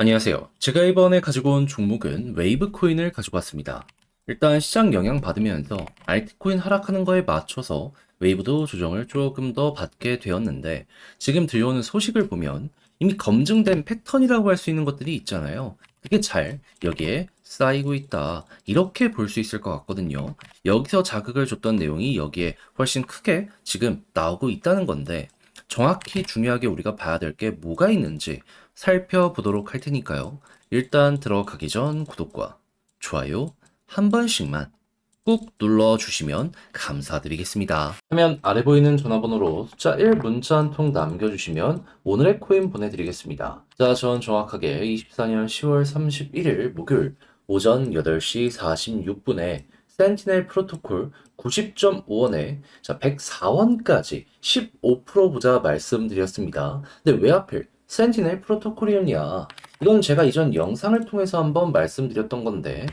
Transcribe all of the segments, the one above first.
안녕하세요. 제가 이번에 가지고 온 종목은 웨이브 코인을 가지고 왔습니다. 일단 시장 영향 받으면서 알트코인 하락하는 거에 맞춰서 웨이브도 조정을 조금 더 받게 되었는데 지금 들려오는 소식을 보면 이미 검증된 패턴이라고 할 수 있는 것들이 있잖아요. 그게 잘 여기에 쌓이고 있다. 이렇게 볼 수 있을 것 같거든요. 여기서 자극을 줬던 내용이 여기에 훨씬 크게 지금 나오고 있다는 건데 정확히 중요하게 우리가 봐야 될 게 뭐가 있는지 살펴보도록 할 테니까요. 일단 들어가기 전 구독과 좋아요 한 번씩만 꾹 눌러주시면 감사드리겠습니다. 화면 아래 보이는 전화번호로 숫자 1 문자 한 통 남겨주시면 오늘의 코인 보내드리겠습니다. 자, 전 정확하게 24년 10월 31일 목요일 오전 8시 46분에 센티넬 프로토콜 90.5원에 자 104원까지 15% 보자 말씀드렸습니다. 근데 왜 하필 센티넬 프로토콜이었냐? 이건 제가 이전 영상을 통해서 한번 말씀드렸던 건데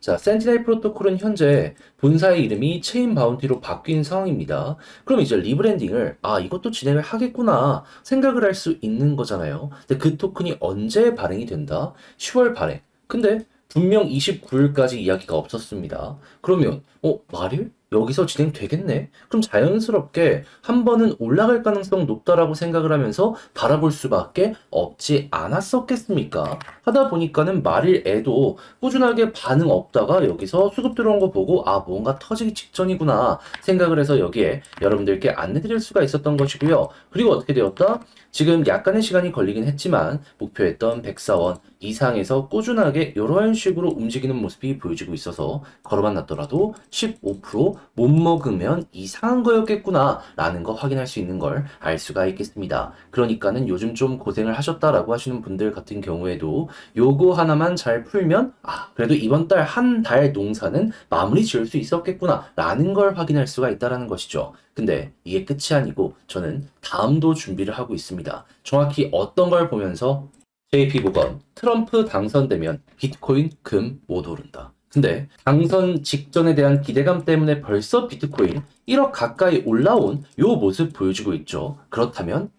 자, 센티넬 프로토콜은 현재 본사의 이름이 체인 바운티로 바뀐 상황입니다. 그럼 이제 리브랜딩을 이것도 진행을 하겠구나 생각을 할 수 있는 거잖아요. 근데 그 토큰이 언제 발행이 된다? 10월 발행. 근데 분명 29일까지 이야기가 없었습니다. 그러면 말일? 여기서 진행되겠네? 그럼 자연스럽게 한 번은 올라갈 가능성 높다라고 생각을 하면서 바라볼 수밖에 없지 않았었겠습니까? 하다 보니까는 말일에도 꾸준하게 반응 없다가 여기서 수급 들어온 거 보고 뭔가 터지기 직전이구나 생각을 해서 여기에 여러분들께 안내드릴 수가 있었던 것이고요. 그리고 어떻게 되었다? 지금 약간의 시간이 걸리긴 했지만 목표했던 104원 이상에서 꾸준하게 이런 식으로 움직이는 모습이 보여지고 있어서 걸어만 놨더라도 15%못 먹으면 이상한 거였겠구나 라는 거 확인할 수 있는 걸 알 수가 있겠습니다. 그러니까는 요즘 좀 고생을 하셨다라고 하시는 분들 같은 경우에도 요거 하나만 잘 풀면 그래도 이번 달 한 달 농사는 마무리 지을 수 있었겠구나 라는 걸 확인할 수가 있다라는 것이죠. 근데 이게 끝이 아니고 저는 다음도 준비를 하고 있습니다. 정확히 어떤 걸 보면서 JP 모건 트럼프 당선되면 비트코인 금 못 오른다. 근데 당선 직전에 대한 기대감 때문에 벌써 비트코인 1억 가까이 올라온 요 모습 보여주고 있죠. 그렇다면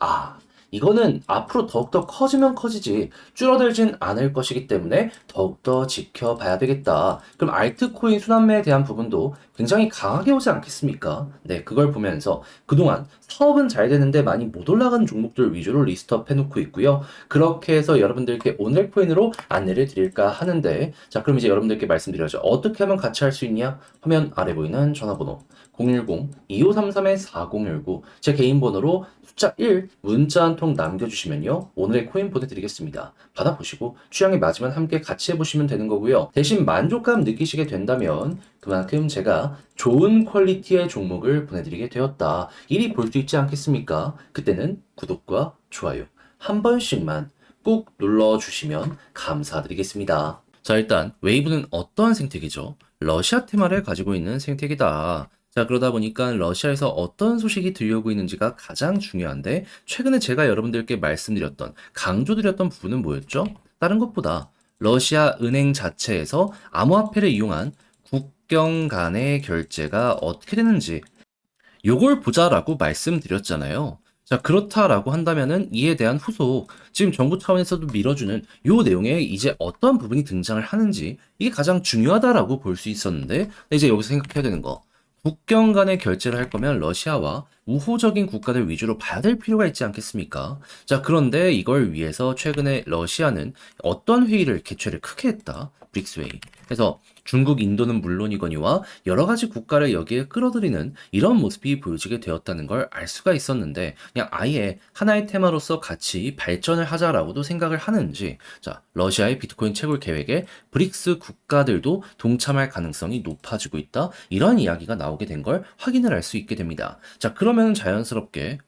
이거는 앞으로 더욱더 커지면 커지지 줄어들진 않을 것이기 때문에 더욱더 지켜봐야 되겠다. 그럼 알트코인 순환매에 대한 부분도 굉장히 강하게 오지 않겠습니까? 네, 그걸 보면서 그동안 사업은 잘 되는데 많이 못 올라간 종목들 위주로 리스트업 해놓고 있고요. 그렇게 해서 여러분들께 오늘 코인으로 안내를 드릴까 하는데 자, 그럼 이제 여러분들께 말씀드려야죠. 어떻게 하면 같이 할 수 있냐? 화면 아래 보이는 전화번호 010-2533-4019 제 개인 번호로 숫자 1 문자 한 통 남겨주시면요. 오늘의 코인 보내드리겠습니다. 받아보시고 취향에 맞으면 함께 같이 해보시면 되는 거고요. 대신 만족감 느끼시게 된다면 그만큼 제가 좋은 퀄리티의 종목을 보내드리게 되었다. 이리 볼 수 있지 않겠습니까? 그때는 구독과 좋아요 한 번씩만 꾹 눌러주시면 감사드리겠습니다. 자, 일단 웨이브는 어떠한 생태계죠? 러시아 테마를 가지고 있는 생태계다. 자, 그러다 보니까 러시아에서 어떤 소식이 들려오고 있는지가 가장 중요한데 최근에 제가 여러분들께 말씀드렸던 강조드렸던 부분은 뭐였죠? 다른 것보다 러시아 은행 자체에서 암호화폐를 이용한 국경 간의 결제가 어떻게 되는지 요걸 보자라고 말씀드렸잖아요. 자, 그렇다라고 한다면은 이에 대한 후속, 지금 정부 차원에서도 밀어주는 요 내용에 이제 어떤 부분이 등장을 하는지 이게 가장 중요하다라고 볼 수 있었는데, 근데 이제 여기서 생각해야 되는 거. 국경 간의 결제를 할 거면 러시아와 우호적인 국가들 위주로 봐야 될 필요가 있지 않겠습니까? 자, 그런데 이걸 위해서 최근에 러시아는 어떤 회의를 개최를 크게 했다. 브릭스 회의. 그래서 중국, 인도는 물론이거니와 여러 가지 국가를 여기에 끌어들이는 이런 모습이 보여지게 되었다는 걸 알 수가 있었는데 그냥 아예 하나의 테마로서 같이 발전을 하자라고도 생각을 하는지 자, 러시아의 비트코인 채굴 계획에 브릭스 국가들도 동참할 가능성이 높아지고 있다. 이런 이야기가 나오게 된 걸 확인을 할 수 있게 됩니다. 자, 그러면 자연스럽게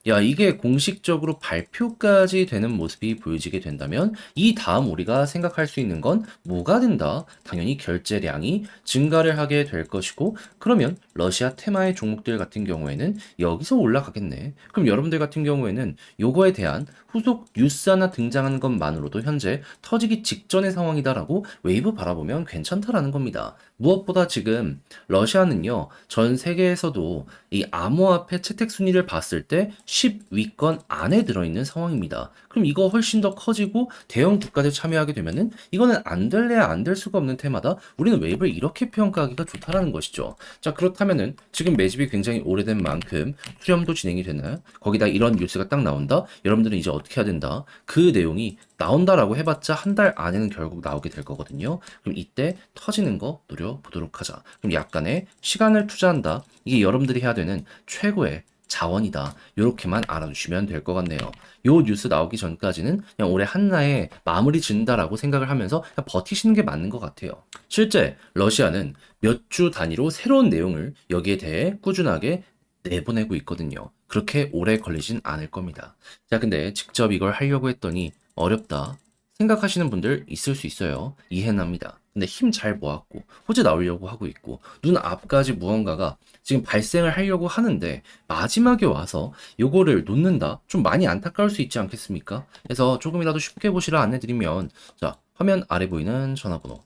야, 이게 공식적으로 발표까지 되는 모습이 보여지게 된다면 이 다음 우리가 생각할 수 있는 건 뭐가 된다? 당연히 결제량이 증가를 하게 될 것이고 그러면 러시아 테마의 종목들 같은 경우에는 여기서 올라가겠네. 그럼 여러분들 같은 경우에는 요거에 대한 후속 뉴스 하나 등장하는 것만으로도 현재 터지기 직전의 상황이다라고 웨이브 바라보면 괜찮다라는 겁니다. 무엇보다 지금 러시아는요, 전 세계에서도 이 암호화폐 채택 순위를 봤을 때 10위권 안에 들어있는 상황입니다. 그럼 이거 훨씬 더 커지고 대형 국가들 참여하게 되면은 이거는 안 될래야 안 될 수가 없는 테마다 우리는 웨이브를 이렇게 평가하기가 좋다라는 것이죠. 자, 그렇다면은 지금 매집이 굉장히 오래된 만큼 수렴도 진행이 되나요? 거기다 이런 뉴스가 딱 나온다? 여러분들은 이제 어떻게 해야 된다? 그 내용이 나온다라고 해봤자 한 달 안에는 결국 나오게 될 거거든요. 그럼 이때 터지는 거 노려보도록 하자. 그럼 약간의 시간을 투자한다. 이게 여러분들이 해야 되는 최고의 자원이다. 이렇게만 알아두시면 될 것 같네요. 요 뉴스 나오기 전까지는 그냥 올해 한나에 마무리 짓는다라고 생각을 하면서 그냥 버티시는 게 맞는 것 같아요. 실제 러시아는 몇 주 단위로 새로운 내용을 여기에 대해 꾸준하게 내보내고 있거든요. 그렇게 오래 걸리진 않을 겁니다. 자, 근데 직접 이걸 하려고 했더니 어렵다 생각하시는 분들 있을 수 있어요. 이해는 합니다. 근데 힘 잘 모았고 호재 나오려고 하고 있고 눈앞까지 무언가가 지금 발생을 하려고 하는데 마지막에 와서 요거를 놓는다? 좀 많이 안타까울 수 있지 않겠습니까? 그래서 조금이라도 쉽게 보시라 안내드리면, 자, 화면 아래 보이는 전화번호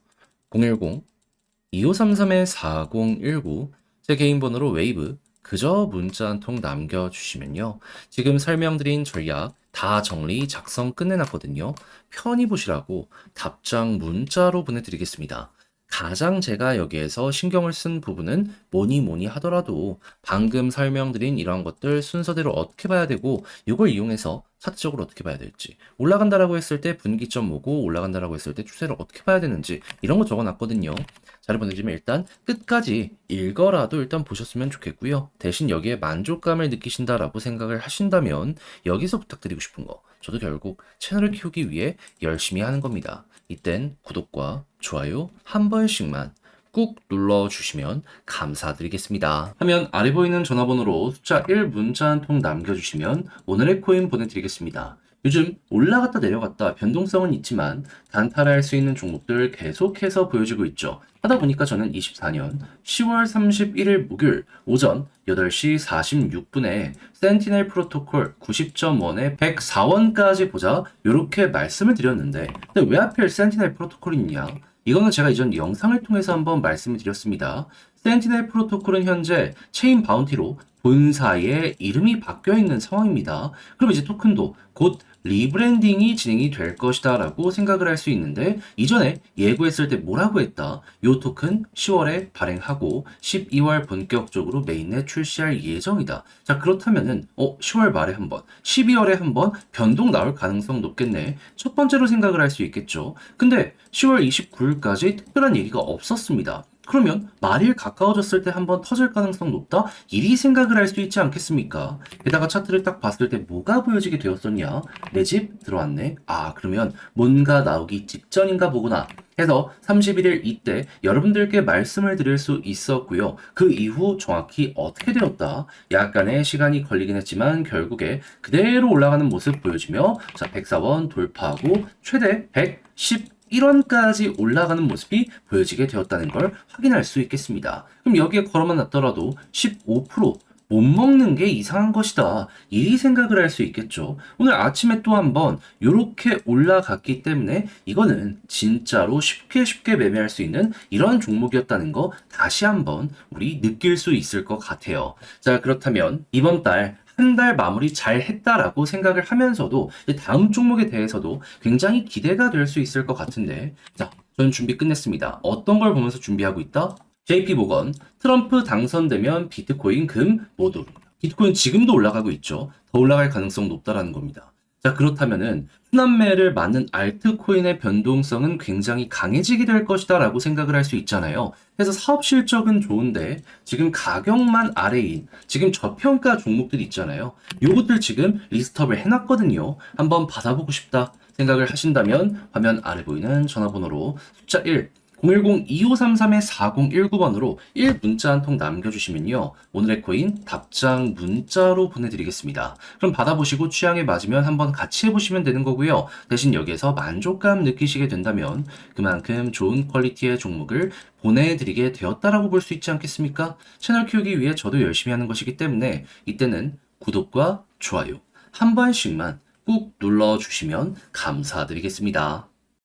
010-2533-4019, 제 개인 번호로 웨이브 그저 문자 한 통 남겨주시면요, 지금 설명드린 전략 다 정리 작성 끝내놨거든요. 편히 보시라고 답장 문자로 보내드리겠습니다. 가장 제가 여기에서 신경을 쓴 부분은 뭐니 뭐니 하더라도 방금 설명드린 이런 것들 순서대로 어떻게 봐야 되고, 이걸 이용해서 차트적으로 어떻게 봐야 될지, 올라간다라고 했을 때 분기점 뭐고 올라간다라고 했을 때 추세를 어떻게 봐야 되는지 이런 거 적어놨거든요. 잘 보내주시면 일단 끝까지 읽어라도 일단 보셨으면 좋겠고요. 대신 여기에 만족감을 느끼신다라고 생각을 하신다면 여기서 부탁드리고 싶은 거, 저도 결국 채널을 키우기 위해 열심히 하는 겁니다. 이땐 구독과 좋아요 한 번씩만 꾹 눌러주시면 감사드리겠습니다. 화면 아래 보이는 전화번호로 숫자 1 문자 한 통 남겨주시면 오늘의 코인 보내드리겠습니다. 요즘 올라갔다 내려갔다 변동성은 있지만 단타할 수 있는 종목들 계속해서 보여지고 있죠. 하다 보니까 저는 24년 10월 31일 목요일 오전 8시 46분에 센티넬 프로토콜 90.1에 104원까지 보자 이렇게 말씀을 드렸는데, 근데 왜 하필 센티넬 프로토콜이 있냐? 이거는 제가 이전 영상을 통해서 한번 말씀을 드렸습니다. 센티넬 프로토콜은 현재 체인 바운티로 본사의 이름이 바뀌어 있는 상황입니다. 그럼 이제 토큰도 곧 리브랜딩이 진행이 될 것이다 라고 생각을 할 수 있는데, 이전에 예고했을 때 뭐라고 했다? 요 토큰 10월에 발행하고 12월 본격적으로 메인넷 출시할 예정이다. 자, 그렇다면은 10월 말에 한번, 12월에 한번 변동 나올 가능성 높겠네. 첫 번째로 생각을 할 수 있겠죠. 근데 10월 29일까지 특별한 얘기가 없었습니다. 그러면 말일 가까워졌을 때 한번 터질 가능성 높다? 이리 생각을 할 수 있지 않겠습니까? 게다가 차트를 딱 봤을 때 뭐가 보여지게 되었었냐? 내 집 들어왔네? 아, 그러면 뭔가 나오기 직전인가 보구나 해서 31일 이때 여러분들께 말씀을 드릴 수 있었고요. 그 이후 정확히 어떻게 되었다? 약간의 시간이 걸리긴 했지만 결국에 그대로 올라가는 모습 보여주며, 자, 104원 돌파하고 최대 111원까지 올라가는 모습이 보여지게 되었다는 걸 확인할 수 있겠습니다. 그럼 여기에 걸어만 놨더라도 15%못 먹는 게 이상한 것이다, 이 생각을 할 수 있겠죠. 오늘 아침에 또 한번 이렇게 올라갔기 때문에 이거는 진짜로 쉽게 매매할 수 있는 이런 종목이었다는 거 다시 한번 우리 느낄 수 있을 것 같아요. 자, 그렇다면 이번 달 한 달 마무리 잘 했다라고 생각을 하면서도 다음 종목에 대해서도 굉장히 기대가 될 수 있을 것 같은데, 자, 저는 준비 끝냈습니다. 어떤 걸 보면서 준비하고 있다? JP 모건, 트럼프 당선되면 비트코인, 금 모두. 비트코인 지금도 올라가고 있죠. 더 올라갈 가능성 높다라는 겁니다. 자, 그렇다면은 순환매를 맞는 알트코인의 변동성은 굉장히 강해지게 될 것이다 라고 생각을 할 수 있잖아요. 그래서 사업 실적은 좋은데 지금 가격만 아래인 지금 저평가 종목들 있잖아요. 요것들 지금 리스트업을 해놨거든요. 한번 받아보고 싶다 생각을 하신다면 화면 아래 보이는 전화번호로 숫자 1 010-2533-4019번으로 1 문자 한 통 남겨주시면요, 오늘의 코인 답장 문자로 보내드리겠습니다. 그럼 받아보시고 취향에 맞으면 한번 같이 해보시면 되는 거고요. 대신 여기에서 만족감 느끼시게 된다면 그만큼 좋은 퀄리티의 종목을 보내드리게 되었다라고 볼 수 있지 않겠습니까? 채널 키우기 위해 저도 열심히 하는 것이기 때문에 이때는 구독과 좋아요 한 번씩만 꾹 눌러주시면 감사드리겠습니다.